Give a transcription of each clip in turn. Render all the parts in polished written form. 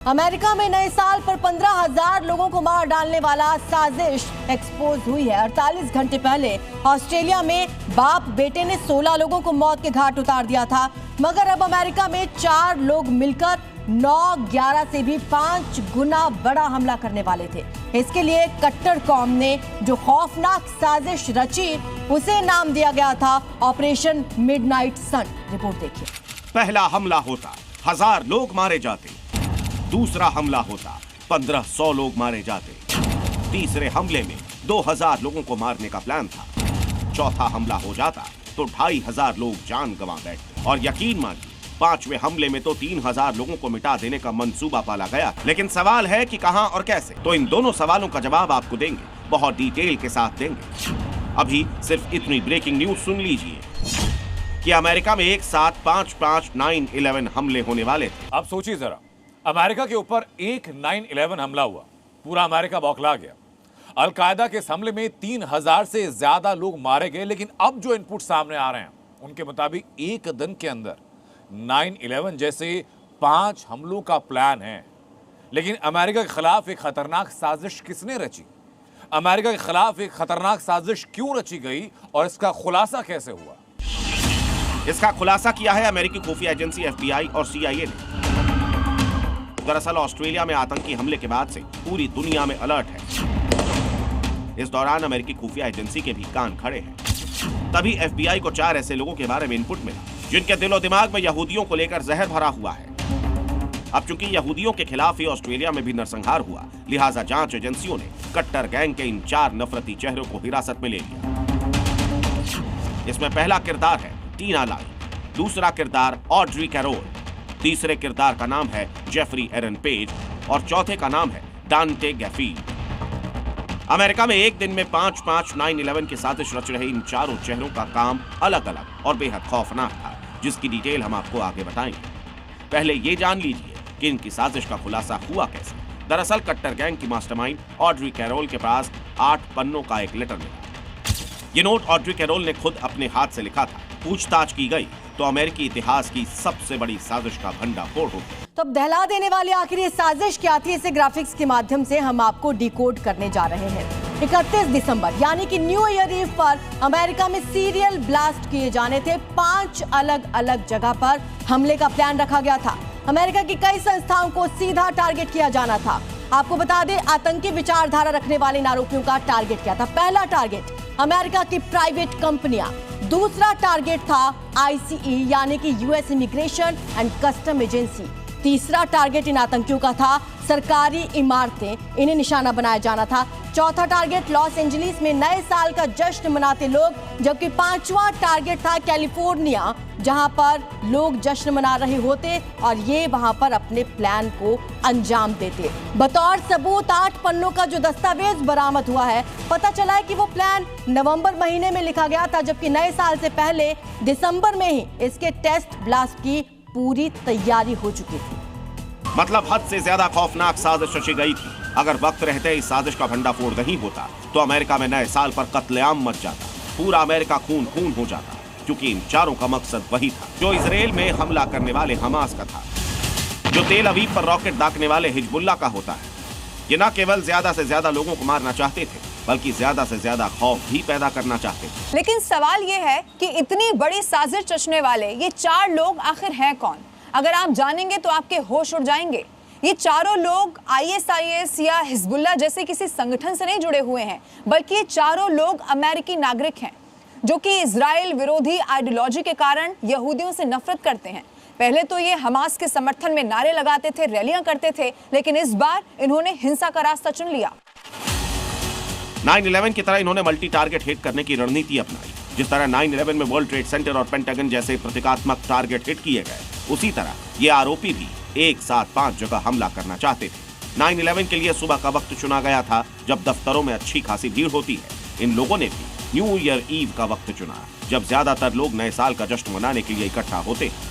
America में नए साल पर 15,000 लोगों को मार डालने वाला साजिश एक्सपोज हुई है। 48 घंटे पहले ऑस्ट्रेलिया में बाप बेटे ने 16 लोगों को मौत के घाट उतार दिया था, मगर अब अमेरिका में 4 लोग मिलकर 9/11 से भी 5 गुना बड़ा हमला करने वाले थे। इसके लिए कट्टर कौम ने जो खौफनाक साजिश रची उसे नाम दिया गया था ऑपरेशन मिडनाइट सन। रिपोर्ट देखिए। पहला हमला होता 1000 लोग मारे जाते, दूसरा हमला होता 1500 लोग मारे जाते, तीसरे हमले में 2000 लोगों को मारने का प्लान था, चौथा हमला हो जाता तो 2500 लोग जान गंवा बैठते और यकीन मानिए 5वें हमले में तो 3000 लोगों को मिटा देने का मंसूबा पाला गया। लेकिन सवाल है कि कहां और कैसे, तो इन दोनों सवालों का जवाब आपको देंगे, बहुत डिटेल के साथ देंगे। अभी सिर्फ इतनी ब्रेकिंग न्यूज सुन लीजिए कि अमेरिका में एक साथ 5 9/11 हमले होने वाले थे। अब सोचिए जरा, अमेरिका के ऊपर एक 9/11 हमला हुआ, पूरा अमेरिका बौखला गया। अलकायदा के इस हमले में 3000 से ज्यादा लोग मारे गए। लेकिन अब जो इनपुट सामने आ रहे हैं उनके मुताबिक एक दिन के अंदर 9/11 जैसे 5 हमलों का प्लान है। लेकिन अमेरिका के खिलाफ एक खतरनाक साजिश किसने रची? अमेरिका के खिलाफ एक खतरनाक साजिश क्यों रची गई और इसका खुलासा कैसे हुआ? इसका खुलासा किया है अमेरिकी खुफिया एजेंसी FBI और CIA ने। दरअसल ऑस्ट्रेलिया में आतंकी हमले के बाद से पूरी दुनिया में अलर्ट है। इस दौरान अमेरिकी खुफिया एजेंसी के भी कान खड़े हैं। तभी FBI को 4 ऐसे लोगों के बारे में इनपुट मिला जिनके दिलो दिमाग में यहूदियों को लेकर जहर भरा हुआ है। अब चूंकि यहूदियों के खिलाफ ही ऑस्ट्रेलिया में भी नरसंहार हुआ, लिहाजा जांच एजेंसियों ने कट्टर गैंग के इन 4 नफरती चेहरों को हिरासत में ले लिया। इसमें पहला किरदार है टीना लाई, दूसरा किरदार ऑड्री कैरोल, तीसरे किरदार का नाम है जेफरी एरन पेज और चौथे का नाम है डांटे गैफील्ड। अमेरिका में एक दिन में 5 9/11 की साजिश रच रहे इन चारों चेहरों का काम अलग अलग और बेहद खौफनाक था, जिसकी डिटेल हम आपको आगे बताएंगे। पहले ये जान लीजिए कि इनकी साजिश का खुलासा हुआ कैसे। दरअसल कट्टर गैंग की मास्टरमाइंड ऑड्री कैरोल के पास 8 पन्नों का एक लेटर मिला। ये नोट ऑड्री कैरोल ने खुद अपने हाथ से लिखा था। पूछताछ की गई तो अमेरिकी इतिहास की सबसे बड़ी साजिश का भंडाफोड़ हो गया। तो अब दहला देने वाली आखिर ये साजिश क्या थी, इसे ग्राफिक्स के माध्यम से हम आपको डिकोड करने जा रहे हैं। 31 दिसंबर यानी कि न्यू ईयर ईव पर अमेरिका में सीरियल ब्लास्ट किए जाने थे। 5 अलग अलग जगह पर हमले का प्लान रखा गया था। अमेरिका की कई संस्थाओं को सीधा टारगेट किया जाना था। आपको बता दें, आतंकी विचारधारा रखने वाले इन आरोपियों का टारगेट क्या था। पहला टारगेट अमेरिका की प्राइवेट कंपनियां, दूसरा टारगेट था ICE यानी कि US immigration and custom agency, तीसरा टारगेट इन आतंकियों का था सरकारी इमारतें, इन्हें निशाना बनाया जाना था। चौथा टारगेट लॉस एंजलिस में नए साल का जश्न मनाते लोग, जबकि 5वां टारगेट था कैलिफोर्निया, जहां पर लोग जश्न मना रहे होते और ये वहां पर अपने प्लान को अंजाम देते। बतौर सबूत 8 पन्नों का जो दस्तावेज बरामद हुआ है, पता चला है कि वो प्लान नवंबर महीने में लिखा गया था, जबकि नए साल से पहले दिसंबर में ही इसके टेस्ट ब्लास्ट की पूरी तैयारी हो चुकी थी। मतलब हद से ज्यादा खौफनाक साजिश रची गई थी। अगर वक्त रहते इस साजिश का भंडाफोड़ नहीं होता तो अमेरिका में नए साल पर कत्लेआम मच जाता, पूरा अमेरिका खून खून हो जाता, क्योंकि इन चारों का मकसद वही था जो इजराइल में हमला करने वाले हमास का था, जो तेल अवीव पर रॉकेट दागने वाले हिजबुल्लाह का होता है। ये न केवल ज्यादा से ज्यादा लोगों को मारना चाहते थे, बल्कि ज्यादा से ज्यादा खौफ भी पैदा करना चाहते थे। लेकिन सवाल ये है कि इतनी बड़ी साजिश रचने वाले ये 4 लोग आखिर हैं कौन? अगर आप जानेंगे तो आपके होश उड़ जाएंगे। ये चारों लोग ISIS या हिजबुल्लाह जैसे किसी संगठन से नहीं जुड़े हुए हैं, बल्कि ये चारों लोग अमेरिकी नागरिक हैं जो कि इजराइल विरोधी आइडियोलॉजी के कारण यहूदियों से नफरत करते हैं। पहले तो ये हमास के समर्थन में नारे लगाते थे, रैलियां करते थे, लेकिन इस बार इन्होंने हिंसा का रास्ता चुन लिया। 9/11 की तरह इन्होंने मल्टी टारगेट हिट करने की रणनीति अपनाई। जिस तरह 9/11 में वर्ल्ड ट्रेड सेंटर और पेंटागन जैसे प्रतीकात्मक टारगेट हिट किए गए, उसी तरह ये आरोपी भी एक साथ 5 जगह हमला करना चाहते थे। 9/11 के लिए सुबह का वक्त चुना गया था जब दफ्तरों में अच्छी खासी भीड़ होती है। इन लोगों ने भी न्यू ईयर ईव का वक्त चुना जब ज्यादातर लोग नए साल का जश्न मनाने के लिए इकट्ठा होते हैं।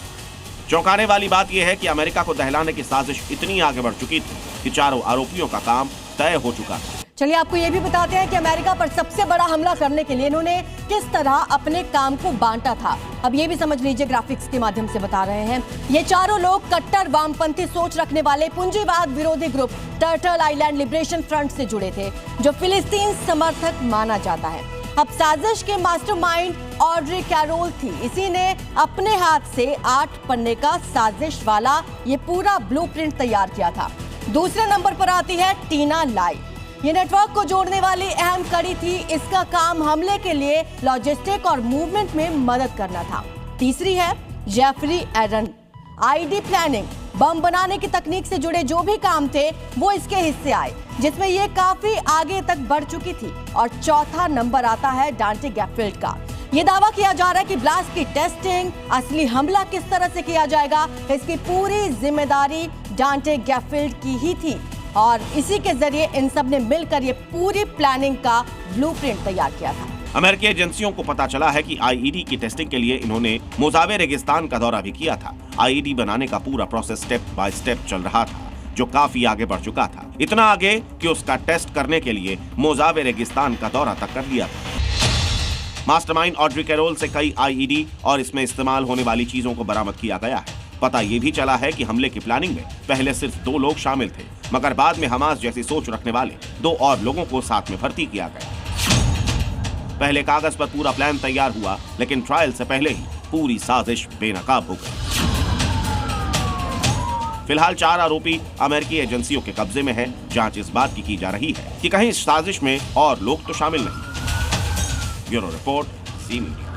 चौंकाने वाली बात यह है कि अमेरिका को दहलाने की साजिश इतनी आगे बढ़ चुकी थी कि चारों आरोपियों का काम तय हो चुका था। चलिए आपको ये भी बताते हैं कि अमेरिका पर सबसे बड़ा हमला करने के लिए इन्होंने किस तरह अपने काम को बांटा था। अब ये भी समझ लीजिए, ग्राफिक्स के माध्यम से बता रहे हैं। ये चारों लोग कट्टर वामपंथी सोच रखने वाले पूंजीवाद विरोधी group turtle island liberation front से जुड़े थे, जो फिलिस्तीन समर्थक माना जाता है। अब साजिश के मास्टरमाइंड ऑड्री कैरोल थी। इसी ने अपने हाथ से 8 पन्ने का साजिश वाला ये पूरा ब्लूप्रिंट तैयार किया था। दूसरे नंबर पर आती है टीना लाई। ये नेटवर्क को जोड़ने वाली अहम कड़ी थी। इसका काम हमले के लिए लॉजिस्टिक और मूवमेंट में मदद करना था। तीसरी है जेफरी एरन। आईडी प्लानिंग, बम बनाने की तकनीक से जुड़े जो भी काम थे वो इसके हिस्से आए, जिसमें ये काफी आगे तक बढ़ चुकी थी। और चौथा नंबर आता है डांटे गैफिल्ड का। ये दावा किया जा रहा है कि ब्लास्ट की टेस्टिंग, असली हमला किस तरह से किया जाएगा, इसकी पूरी जिम्मेदारी डांटे गैफिल्ड की ही थी। और इसी के जरिए इन सब ने मिलकर ये पूरी प्लानिंग का ब्लूप्रिंट तैयार किया था। अमेरिकी एजेंसियों को पता चला है कि आईईडी की टेस्टिंग के लिए इन्होंने मोजावे रेगिस्तान का दौरा भी किया था। आईईडी बनाने का पूरा प्रोसेस स्टेप बाय स्टेप चल रहा था, जो काफी आगे बढ़ चुका था। इतना आगे कि उसका टेस्ट करने के लिए मोजावे रेगिस्तान का दौरा तक कर लिया था। मास्टरमाइंड ऑड्री कैरोल से कई आईईडी और इसमें इस्तेमाल होने वाली चीजों को बरामद किया गया है। पता ये भी चला है कि हमले की प्लानिंग में पहले सिर्फ 2 लोग शामिल थे, मगर बाद में हमास जैसी सोच रखने वाले 2 और लोगों को साथ में भर्ती किया गया। पहले कागज पर पूरा प्लान तैयार हुआ, लेकिन ट्रायल से पहले ही पूरी साजिश बेनकाब हो गई। फिलहाल 4 आरोपी अमेरिकी एजेंसियों के कब्जे में है। जांच इस बात की जा रही है कि कहीं इस साजिश में और लोग तो शामिल नहीं। Bureau report, C media.